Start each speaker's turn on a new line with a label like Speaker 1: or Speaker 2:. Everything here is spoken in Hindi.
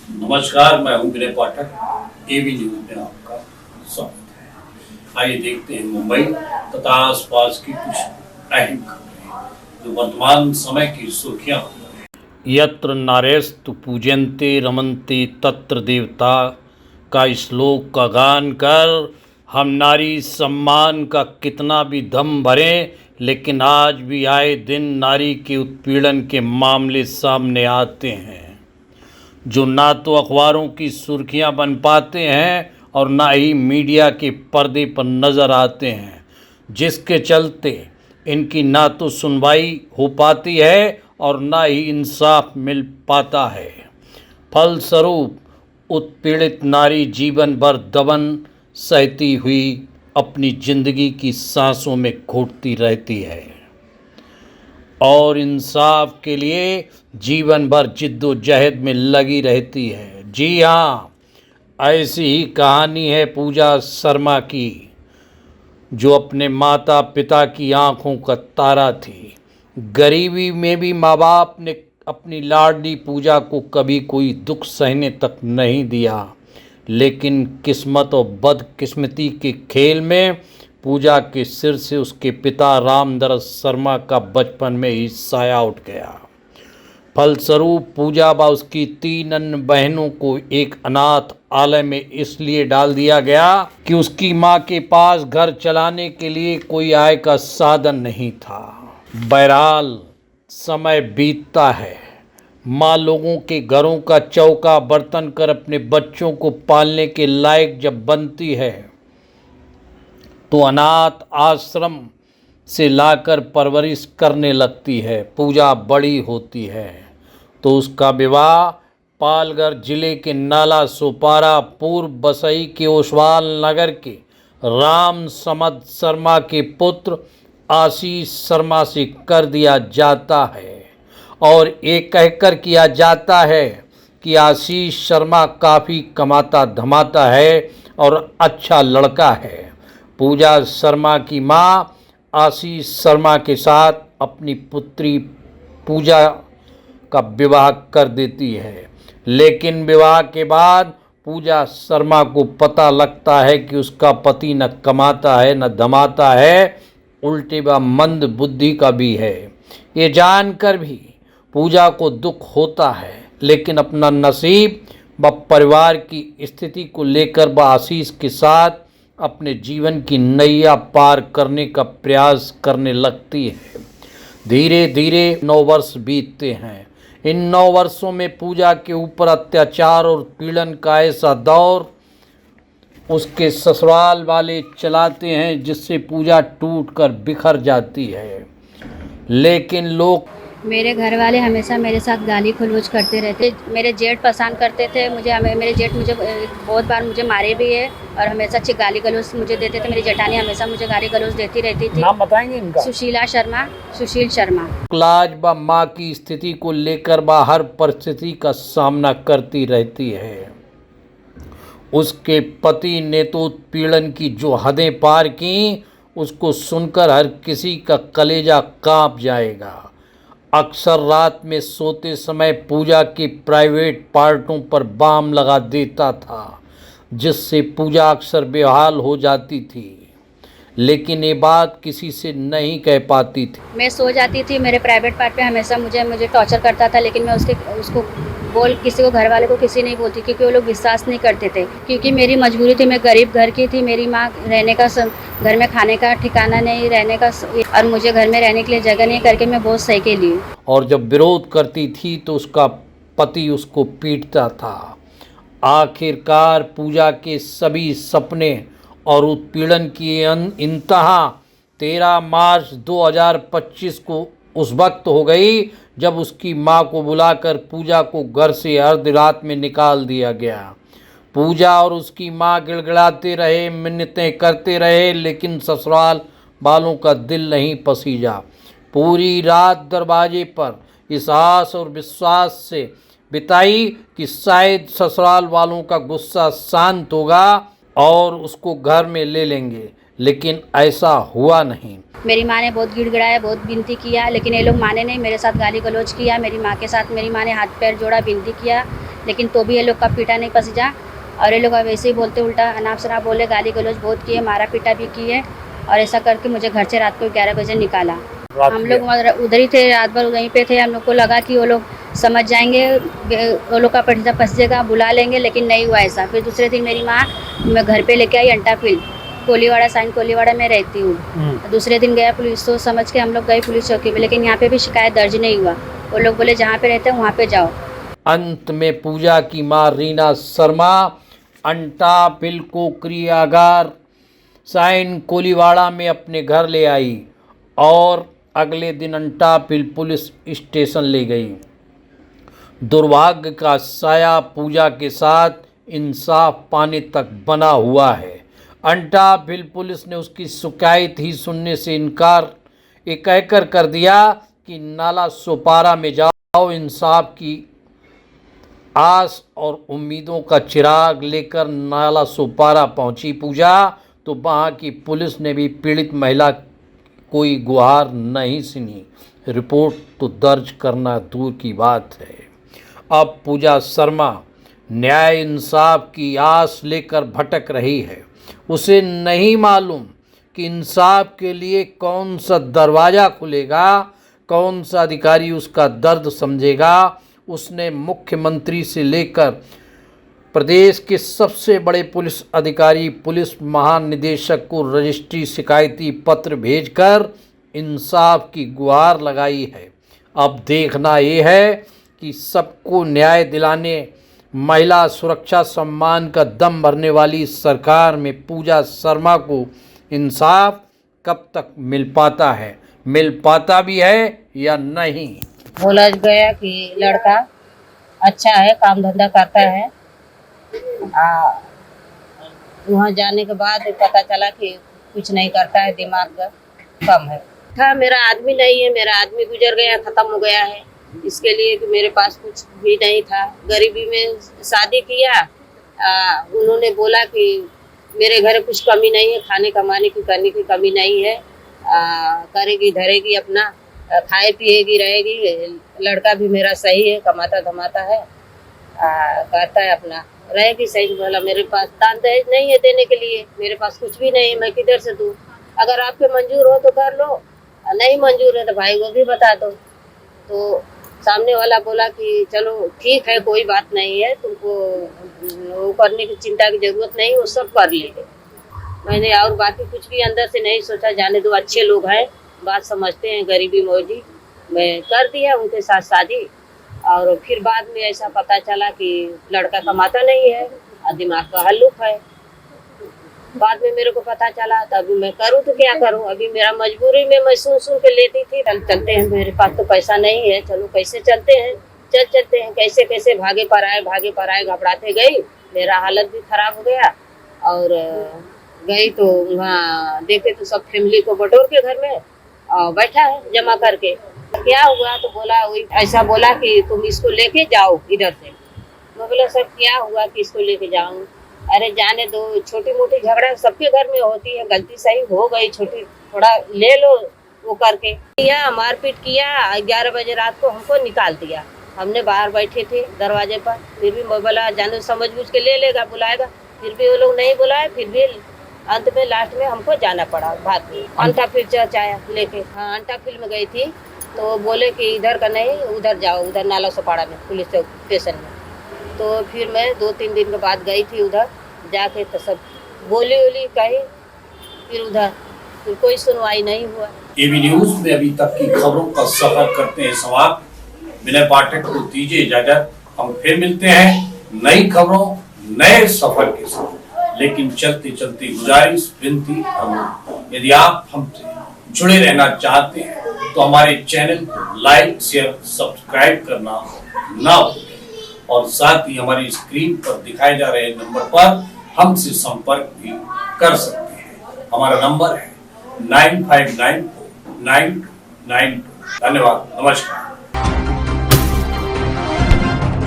Speaker 1: नमस्कार, मैं हूं विनय पाठक। एबी न्यूज में आपका स्वागत है। आइए देखते हैं मुंबई तथा आसपास की कुछ अहम खबरें जो वर्तमान समय की सुर्खियां हैं। यत्र नारेस्तु पूज्यन्ते रमन्ते तत्र देवता का श्लोक का गान कर हम नारी सम्मान का कितना भी दम भरें, लेकिन आज भी आए दिन नारी के उत्पीड़न के मामले सामने आते हैं जो ना तो अखबारों की सुर्खियां बन पाते हैं और ना ही मीडिया के पर्दे पर नज़र आते हैं, जिसके चलते इनकी ना तो सुनवाई हो पाती है और ना ही इंसाफ मिल पाता है। फलस्वरूप उत्पीड़ित नारी जीवन भर दमन सहती हुई अपनी जिंदगी की सांसों में घुटती रहती है और इंसाफ के लिए जीवन भर जिद्दोजहद में लगी रहती है। जी हाँ, ऐसी ही कहानी है पूजा शर्मा की, जो अपने माता पिता की आंखों का तारा थी। गरीबी में भी माँ बाप ने अपनी लाडली पूजा को कभी कोई दुख सहने तक नहीं दिया, लेकिन किस्मत और बदकिस्मती के खेल में पूजा के सिर से उसके पिता रामदरस शर्मा का बचपन में ही साया उठ गया। फलस्वरूप पूजा व उसकी 3 अन्य बहनों को एक अनाथ आलय में इसलिए डाल दिया गया कि उसकी मां के पास घर चलाने के लिए कोई आय का साधन नहीं था। बहरहाल समय बीतता है, माँ लोगों के घरों का चौका बर्तन कर अपने बच्चों को पालने के लायक जब बनती है तो अनाथ आश्रम से लाकर परवरिश करने लगती है। पूजा बड़ी होती है तो उसका विवाह पालघर जिले के नाला सोपारा पूर्व बसई के ओसवाल नगर के राम समद शर्मा के पुत्र आशीष शर्मा से कर दिया जाता है और ये कहकर किया जाता है कि आशीष शर्मा काफ़ी कमाता धमाता है और अच्छा लड़का है। पूजा शर्मा की मां आशीष शर्मा के साथ अपनी पुत्री पूजा का विवाह कर देती है, लेकिन विवाह के बाद पूजा शर्मा को पता लगता है कि उसका पति न कमाता है न धमाता है, उल्टे व मंद बुद्धि का भी है। ये जानकर भी पूजा को दुख होता है, लेकिन अपना नसीब व परिवार की स्थिति को लेकर वह आशीष के साथ अपने जीवन की नैया पार करने का प्रयास करने लगती है। धीरे धीरे 9 वर्ष बीतते हैं। इन 9 वर्षों में पूजा के ऊपर अत्याचार और पीड़न का ऐसा दौर उसके ससुराल वाले चलाते हैं जिससे पूजा टूट कर बिखर जाती है। लेकिन लोग
Speaker 2: मेरे घर वाले हमेशा मेरे साथ गाली गलौज करते रहते। मेरे जेठ पसंद करते थे मुझे, मेरे जेठ मुझे बहुत बार मुझे मारे भी है और हमेशा अच्छी गाली गलौज मुझे देते थे। मेरी जेठानी हमेशा मुझे गाली गलौज देती रहती थी।
Speaker 1: नाम बताएंगे इनका?
Speaker 2: सुशील शर्मा।
Speaker 1: इलाज व माँ की स्थिति को लेकर वह हर परिस्थिति का सामना करती रहती है। उसके पति ने तो उत्पीड़न की जो हदें पार की, उसको सुनकर हर किसी का कलेजा कांप जाएगा। अक्सर रात में सोते समय पूजा के प्राइवेट पार्टों पर बाम लगा देता था, जिससे पूजा अक्सर बेहाल हो जाती थी, लेकिन ये बात किसी से नहीं कह पाती थी।
Speaker 2: मैं सो जाती थी, मेरे प्राइवेट पार्ट पे हमेशा मुझे टॉर्चर करता था, लेकिन मैं उसको किसी को, घर वाले को किसी नहीं बोलती, क्योंकि वो लोग विश्वास नहीं करते थे। क्योंकि मेरी मजबूरी थी, मैं गरीब घर की थी। मेरी माँ रहने का घर में खाने का ठिकाना नहीं, रहने का, और मुझे घर में रहने के लिए जगह नहीं करके मैं बहुत सही के लिए।
Speaker 1: और जब विरोध करती थी तो उसका पति उसको पीटता था। आखिरकार पूजा के सभी सपने और उत्पीड़न की इंतहा 13 मार्च 2025 को उस वक्त हो गई जब उसकी मां को बुलाकर पूजा को घर से अर्ध रात में निकाल दिया गया। पूजा और उसकी मां गिड़गिड़ाते रहे, मिन्नतें करते रहे, लेकिन ससुराल वालों का दिल नहीं पसीजा। पूरी रात दरवाजे पर इस आस और विश्वास से बिताई कि शायद ससुराल वालों का गुस्सा शांत होगा और उसको घर में ले लेंगे, लेकिन ऐसा हुआ नहीं।
Speaker 2: मेरी माँ ने बहुत गिड़गिड़ाया, बहुत विनती किया, लेकिन ये लोग माने नहीं। मेरे साथ गाली गलौज किया, मेरी माँ के साथ मेरी माँ ने हाथ पैर जोड़ा, विनती किया, लेकिन तो भी ये लोग का पीटा नहीं पसीजा। और ये लोग अब वैसे ही बोलते, उल्टा अनाप शनाप बोले, गाली गलौज बहुत किए, मारा पीटा भी किए। और ऐसा करके मुझे घर से रात को 11 बजे निकाला। हम लोग उधर ही थे, रात भर वहीं पे थे। हम लोग को लगा कि वो लोग समझ जाएंगे, वो लोग का पटीचा फंस जाएगा, बुला लेंगे, लेकिन नहीं हुआ ऐसा। फिर दूसरे दिन मेरी माँ मैं घर पे लेके आई अंटाफिल, कोलीवाड़ा, साइन कोलीवाड़ा में रहती हूँ। दूसरे दिन गया पुलिस, तो समझ के हम लोग गए पुलिस चौकी में, लेकिन यहाँ पे भी शिकायत दर्ज नहीं हुआ। वो लोग बोले जहाँ पे रहते हैं वहाँ पे जाओ।
Speaker 1: अंत में पूजा की मां रीना शर्मा अंटाफिल को क्रियागार साइन कोलीवाड़ा में अपने घर ले आई और अगले दिन अंटाफिल पुलिस स्टेशन ले गई। दुर्भाग्य का साया पूजा के साथ इंसाफ पाने तक बना हुआ है। अंटाफिल पुलिस ने उसकी शिकायत ही सुनने से इनकार ये कहकर कर दिया कि नाला सोपारा में जाओ। इंसाफ की आस और उम्मीदों का चिराग लेकर नाला सोपारा पहुंची पूजा, तो वहाँ की पुलिस ने भी पीड़ित महिला कोई गुहार नहीं सुनी। रिपोर्ट तो दर्ज करना दूर की बात है। अब पूजा शर्मा न्याय इंसाफ की आस लेकर भटक रही है। उसे नहीं मालूम कि इंसाफ के लिए कौन सा दरवाज़ा खुलेगा, कौन सा अधिकारी उसका दर्द समझेगा। उसने मुख्यमंत्री से लेकर प्रदेश के सबसे बड़े पुलिस अधिकारी, पुलिस महानिदेशक को रजिस्ट्री शिकायती पत्र भेजकर इंसाफ की गुहार लगाई है। अब देखना ये है कि सबको न्याय दिलाने, महिला सुरक्षा सम्मान का दम भरने वाली सरकार में पूजा शर्मा को इंसाफ कब तक मिल पाता है, मिल पाता भी है या नहीं।
Speaker 3: बोला गया कि लड़का अच्छा है, काम धंधा करता है। वहाँ जाने के बाद पता चला कि कुछ नहीं करता है, दिमाग का कम है। था मेरा आदमी नहीं है, मेरा आदमी गुजर गया, खत्म हो गया है। इसके लिए कि मेरे पास कुछ भी नहीं था, गरीबी में शादी किया। उन्होंने बोला कि मेरे घर कुछ कमी नहीं है, खाने कमाने की करने की कमी नहीं है, करेगी धरेगी अपना, खाए पिएगी रहेगी। लड़का भी मेरा सही है, कमाता धमाता है, करता है अपना, रहेगी सही। बोला मेरे पास दान दहेज नहीं है देने के लिए, मेरे पास कुछ भी नहीं है, मैं किधर से दूँ। अगर आपके मंजूर हो तो कर लो, नहीं मंजूर है तो भाई वो भी बता दो। तो सामने वाला बोला कि चलो ठीक है, कोई बात नहीं है, तुमको वो करने की चिंता की जरूरत नहीं, वो सब कर लेंगे। मैंने और बाकी कुछ भी अंदर से नहीं सोचा, जाने दो, अच्छे लोग हैं, बात समझते हैं, गरीबी मौजी। मैं कर दिया उनके साथ शादी। और फिर बाद में ऐसा पता चला कि लड़का कमाता नहीं है और दिमाग का हल्लुक है। बाद में मेरे को पता चला, तो अभी मैं करूँ तो क्या करूँ। अभी मेरा मजबूरी में मैं सुन के लेती थी। चलते हैं, मेरे पास तो पैसा नहीं है, चलो कैसे चलते हैं, चलते हैं, कैसे कैसे भागे पर आए घबराते गई। मेरा हालत भी खराब हो गया। और गई तो वहाँ देखे तो सब फैमिली को बटोर के घर में बैठा है जमा करके। क्या हुआ तो बोला, वही ऐसा बोला कि तुम इसको लेके जाओ इधर से। मैं बोला सर क्या हुआ कि इसको लेके जाऊँ। अरे जाने दो, छोटी मोटी झगड़ा सबके घर में होती है, गलती सही हो गई छोटी, थोड़ा ले लो वो करके। किया, मारपीट किया। 11 बजे रात को हमको निकाल दिया। हमने बाहर बैठे थे दरवाजे पर, फिर भी मैं बोला जाने समझ बूझ के ले लेगा, बुलाएगा, फिर भी वो लोग नहीं बुलाए। फिर भी अंत में लास्ट में हमको जाना पड़ा भाग के। अंटाफिल चर्च आया लेके। हाँ अंटाफिल में गई थी तो बोले कि इधर का नहीं, उधर जाओ, उधर नाला सोपाड़ा में पुलिस स्टेशन में। तो फिर मैं 2-3 दिन के बाद गई थी उधर, जाके तो सब बोली कही। फिर उधर फिर कोई सुनवाई नहीं हुआ।
Speaker 4: एबी न्यूज में अभी तक की खबरों का सफर करते हैं समाप्त। विनय पाठक को दीजिए इजाजत। हम फिर मिलते हैं नई खबरों, नए सफर के साथ। लेकिन चलते चलते गुजारिश, विनती, यदि आप हमसे जुड़े रहना चाहते हैं तो हमारे चैनल को लाइक, शेयर, सब्सक्राइब करना ना भूलें। और साथ ही हमारी स्क्रीन पर दिखाए जा रहे नंबर पर हमसे संपर्क भी कर सकते हैं। हमारा नंबर है 95949292। धन्यवाद, नमस्कार।